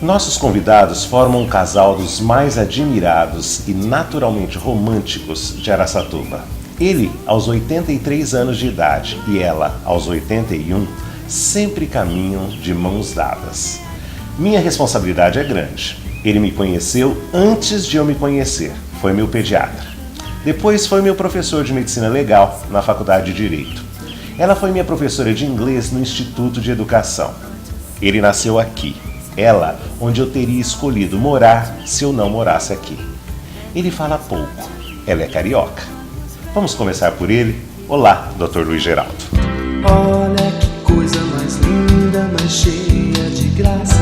Nossos convidados formam um casal dos mais admirados e naturalmente românticos de Araçatuba. Ele, aos 83 anos de idade, e ela, aos 81, sempre caminham de mãos dadas. Minha responsabilidade é grande. Ele me conheceu antes de eu me conhecer. Foi meu pediatra. Depois foi meu professor de medicina legal na Faculdade de Direito. Ela foi minha professora de inglês no Instituto de Educação. Ele nasceu aqui. Ela, onde eu teria escolhido morar se eu não morasse aqui. Ele fala pouco. Ela é carioca. Vamos começar por ele. Olá, Dr. Luiz Geraldo. Olha que coisa mais linda, mais cheia de graça.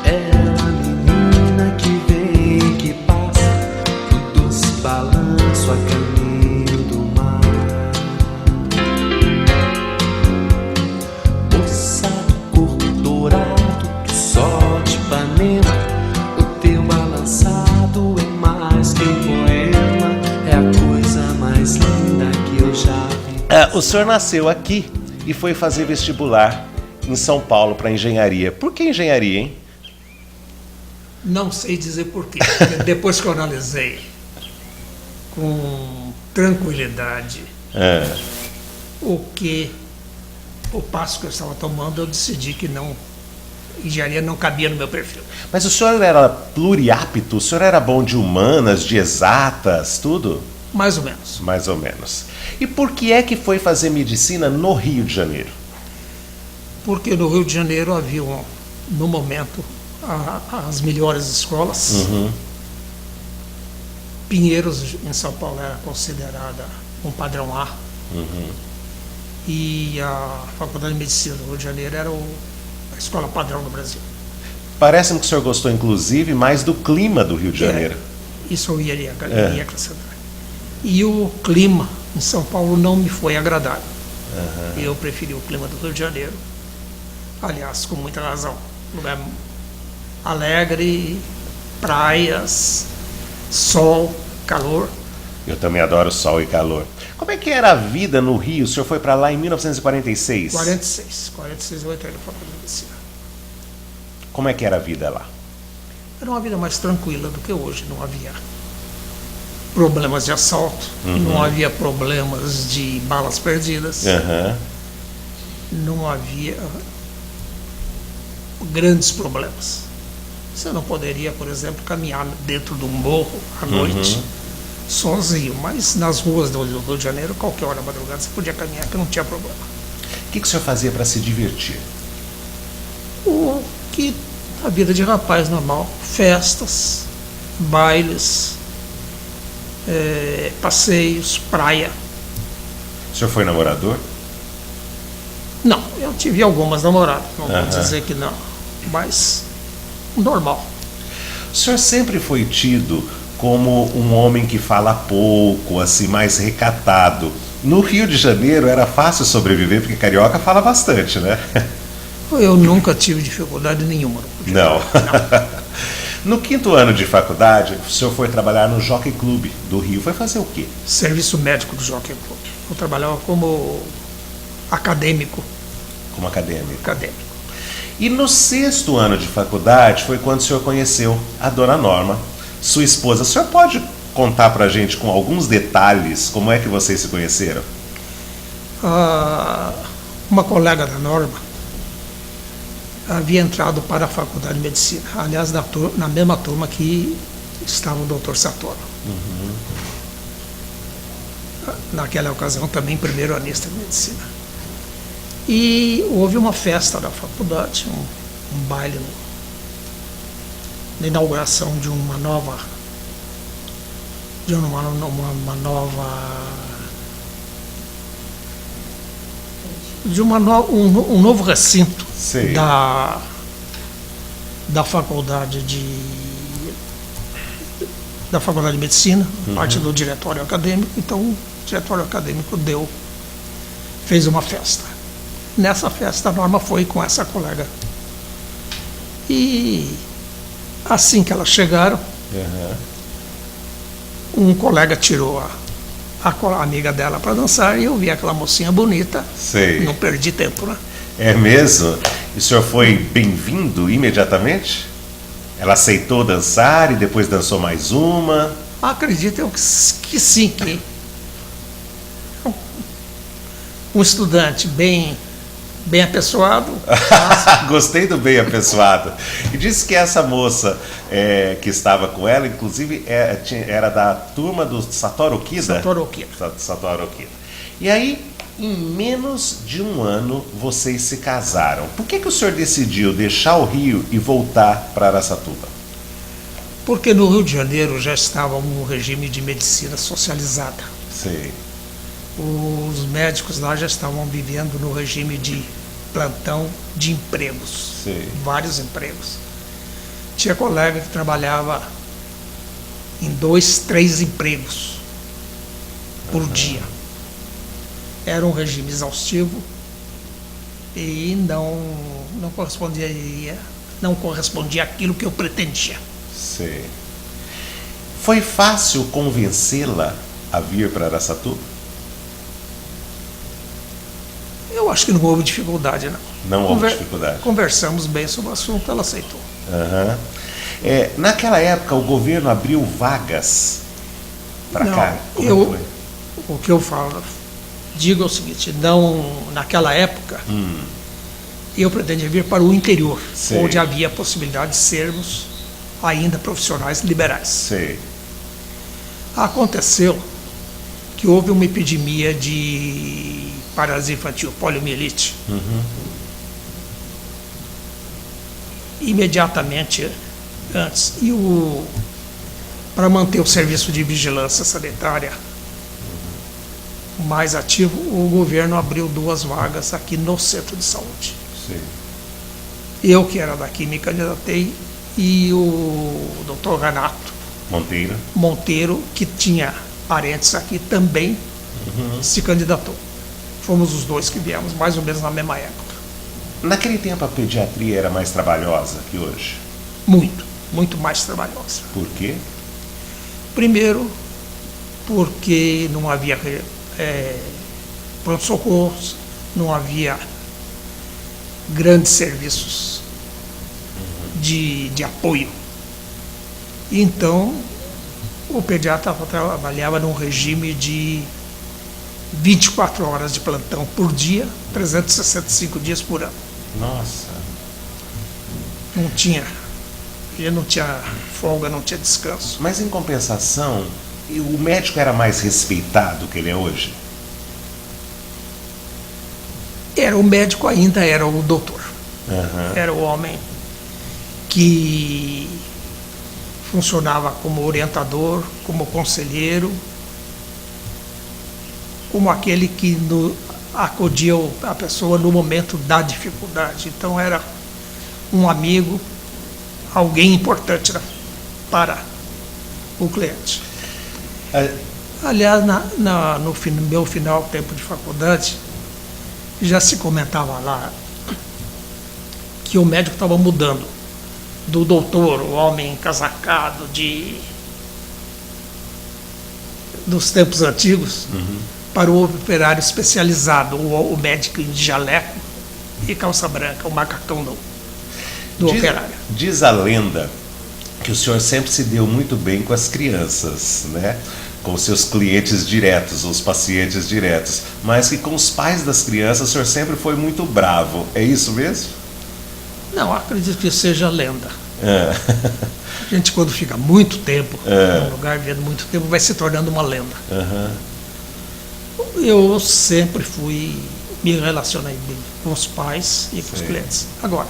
Ela, menina que vem e que passa, no doce balanço a caminho do mar. Moça do corpo dourado, do sol de Ipanema, o teu balançado é mais que um poema. É a coisa mais linda que eu já vi. O senhor nasceu aqui e foi fazer vestibular em São Paulo para engenharia. Por que engenharia, hein? Não sei dizer porquê. Depois que eu analisei com tranquilidade o passo que eu estava tomando, eu decidi que não, engenharia não cabia no meu perfil. Mas o senhor era pluriapto? O senhor era bom de humanas, de exatas, tudo? Mais ou menos. Mais ou menos. E por que é que foi fazer medicina no Rio de Janeiro? Porque no Rio de Janeiro havia, no momento, as melhores escolas. Pinheiros, em São Paulo, era considerada um padrão A. E a Faculdade de Medicina do Rio de Janeiro era a escola padrão do Brasil. Parece-me que o senhor gostou, inclusive, mais do clima do Rio de Janeiro. Isso eu iria acrescentar. E o clima em São Paulo não me foi agradável. Eu preferi o clima do Rio de Janeiro. Aliás, com muita razão. Lugar alegre, praias, sol, calor. Eu também adoro sol e calor. Como é que era a vida no Rio? O senhor foi para lá em 1946? 46 eu entrei na Faculdade de Medicina. Como é que era a vida lá? Era uma vida mais tranquila do que hoje. Não havia problemas de assalto, não havia problemas de balas perdidas, não havia grandes problemas. Você não poderia, por exemplo, caminhar dentro de um morro à noite sozinho, mas nas ruas do Rio de Janeiro, qualquer hora da madrugada, você podia caminhar que não tinha problema. O que o senhor fazia para se divertir? O que a vida de rapaz normal, festas, bailes, passeios, praia. O senhor foi namorador? Não, eu tive algumas namoradas, não vou dizer que não, mas normal. O senhor sempre foi tido como um homem que fala pouco, assim, mais recatado. No Rio de Janeiro era fácil sobreviver, porque carioca fala bastante, né? Eu nunca tive dificuldade nenhuma. Não. No 5º ano de faculdade, o senhor foi trabalhar no Jockey Club do Rio. Foi fazer o quê? Serviço médico do Jockey Club. Eu trabalhava como acadêmico. Como acadêmico. Acadêmico. E no 6º ano de faculdade foi quando o senhor conheceu a dona Norma, sua esposa. O senhor pode contar pra gente com alguns detalhes como é que vocês se conheceram? Uma colega da Norma havia entrado para a Faculdade de Medicina, aliás, na mesma turma que estava o Dr. Satorno. Naquela ocasião também primeiro anista de medicina. E houve uma festa da faculdade, um baile na inauguração de um novo recinto da faculdade de medicina, parte do diretório acadêmico. Então o diretório acadêmico fez uma festa. Nessa festa a Norma foi com essa colega. E assim que elas chegaram, um colega tirou a amiga dela para dançar e eu vi aquela mocinha bonita. Sei. Não perdi tempo, né? É mesmo? E o senhor foi bem-vindo imediatamente? Ela aceitou dançar e depois dançou mais uma? Acredito eu que sim, que um estudante bem apessoado. Gostei do bem apessoado. E disse que essa moça que estava com ela, inclusive, era da turma do Satoru Okida. Satoru Okida. E aí, em menos de um ano, vocês se casaram. Por que o senhor decidiu deixar o Rio e voltar para Araçatuba? Porque no Rio de Janeiro já estava um regime de medicina socializada. Sei. Os médicos lá já estavam vivendo no regime de plantão de empregos. Sei. Vários empregos. Tinha colega que trabalhava em 2, 3 empregos por dia. Era um regime exaustivo e não correspondia àquilo que eu pretendia. Sei. Foi fácil convencê-la a vir para Araçatuba? Eu acho que não houve dificuldade, não. Não houve dificuldade. Conversamos bem sobre o assunto, ela aceitou. Uhum. Naquela época, o governo abriu vagas para cá? Como foi? O que eu digo é o seguinte, naquela época, eu pretendia vir para o interior, Sei. onde havia a possibilidade de sermos ainda profissionais liberais. Sei. Aconteceu que houve uma epidemia de paralisia infantil, poliomielite. Imediatamente antes. Para manter o serviço de vigilância sanitária mais ativo, o governo abriu 2 vagas aqui no centro de saúde. Sim. Eu, que era daqui, me candidatei, e o doutor Renato Monteiro, que tinha parentes aqui, também se candidatou. Fomos os 2 que viemos, mais ou menos na mesma época. Naquele tempo a pediatria era mais trabalhosa que hoje? Muito mais trabalhosa. Por quê? Primeiro, porque não havia pronto-socorros, não havia grandes serviços de apoio. Então, o pediatra trabalhava num regime de 24 horas de plantão por dia, 365 dias por ano. Nossa. Ele não tinha folga, não tinha descanso. Mas em compensação, o médico era mais respeitado que ele é hoje? O médico ainda era o doutor. Era o homem que funcionava como orientador, como conselheiro, como aquele que acudia a pessoa no momento da dificuldade. Então era um amigo, alguém importante para o cliente. Aliás, no meu final tempo de faculdade, já se comentava lá que o médico estava mudando do doutor, o homem encasacado dos tempos antigos, para o operário especializado, o médico de jaleco e calça branca, o macacão do operário. Diz a lenda que o senhor sempre se deu muito bem com as crianças, né? Com os seus clientes diretos, os pacientes diretos, mas que com os pais das crianças o senhor sempre foi muito bravo. É isso mesmo? Não, acredito que seja lenda. A gente, quando fica muito tempo num lugar, vivendo muito tempo, vai se tornando uma lenda. Eu sempre me relacionei bem com os pais e com os clientes. Agora,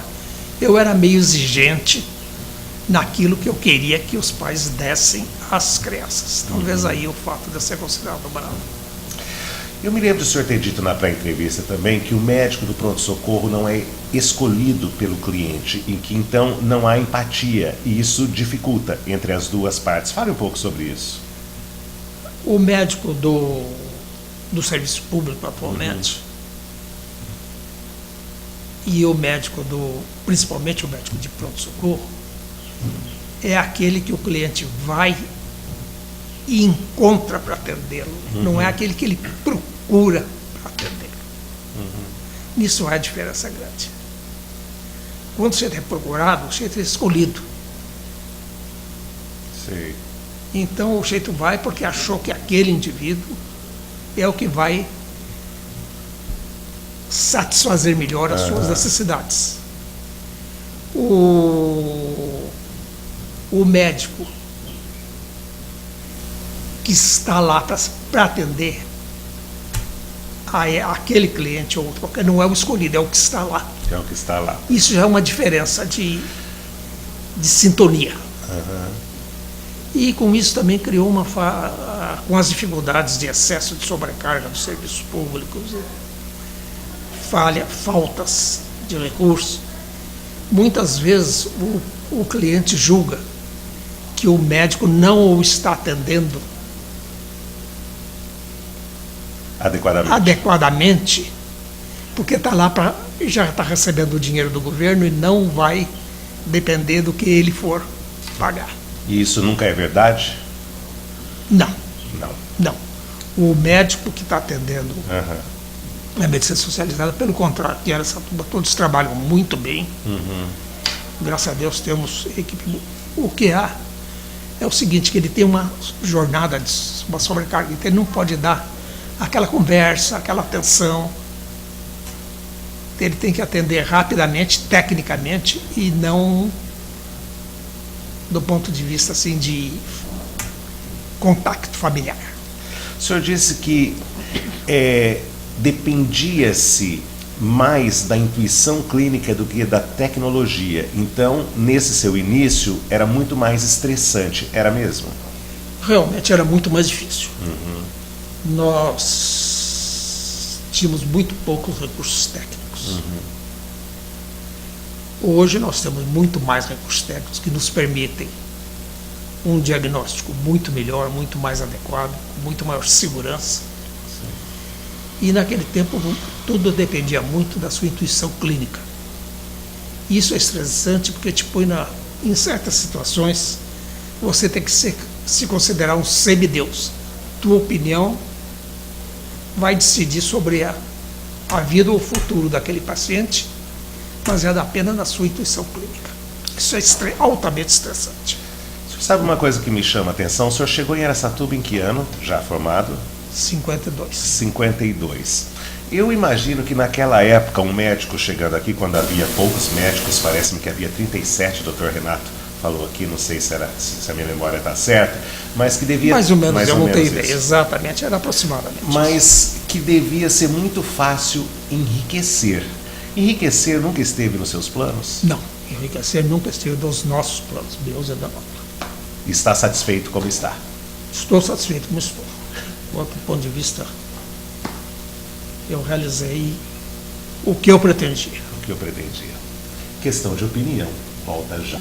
eu era meio exigente naquilo que eu queria que os pais dessem às crianças. Talvez aí o fato de eu ser considerado bravo. Eu me lembro do senhor ter dito na pré-entrevista também que o médico do pronto-socorro não é escolhido pelo cliente, e que então não há empatia, e isso dificulta entre as duas partes. Fale um pouco sobre isso. O médico do serviço público atualmente e o médico principalmente o médico de pronto-socorro, é aquele que o cliente vai e encontra para atendê-lo, não é aquele que ele procura para atendê-lo. Nisso há a diferença grande. Quando você é procurado, você é escolhido. Sei. Então o sujeito vai porque achou que aquele indivíduo é o que vai satisfazer melhor as suas necessidades. O médico que está lá para atender aquele cliente ou outro, porque não é o escolhido, é o que está lá. É o que está lá. Isso já é uma diferença de sintonia. E com isso também criou com as dificuldades de excesso de sobrecarga dos serviços públicos, faltas de recursos. Muitas vezes o cliente julga que o médico não o está atendendo adequadamente, porque está lá já está recebendo o dinheiro do governo e não vai depender do que ele for pagar. E isso nunca é verdade? Não. Não. O médico que está atendendo a medicina socializada, pelo contrário, aqui em Araçatuba todos trabalham muito bem. Graças a Deus temos equipe. O que há é o seguinte, que ele tem uma jornada, uma sobrecarga, então ele não pode dar aquela conversa, aquela atenção. Ele tem que atender rapidamente, tecnicamente, e não do ponto de vista assim de contato familiar. O senhor disse que dependia-se mais da intuição clínica do que da tecnologia. Então, nesse seu início, era muito mais estressante, era mesmo? Realmente era muito mais difícil. Nós tínhamos muito poucos recursos técnicos. Hoje nós temos muito mais recursos técnicos que nos permitem um diagnóstico muito melhor, muito mais adequado, com muito maior segurança. E naquele tempo tudo dependia muito da sua intuição clínica. Isso é estressante porque te põe em certas situações você tem que se considerar um semideus. Tua opinião vai decidir sobre a vida ou o futuro daquele paciente, baseado apenas na sua intuição clínica. Isso é altamente estressante. O senhor sabe uma coisa que me chama a atenção? O senhor chegou em Araçatuba em que ano, já formado? 52. 52. Eu imagino que naquela época um médico chegando aqui, quando havia poucos médicos, parece-me que havia 37, o doutor Renato falou aqui, não sei se a minha memória está certa, mas que devia... Mais ou menos, eu não tenho ideia, exatamente, era aproximadamente. Mas que devia ser muito fácil enriquecer. Enriquecer nunca esteve nos seus planos? Não, enriquecer nunca esteve nos nossos planos, Deus é da nota. Está satisfeito como está? Estou satisfeito como estou. Do outro ponto de vista, eu realizei o que eu pretendia. O que eu pretendia. Questão de opinião. Volta já.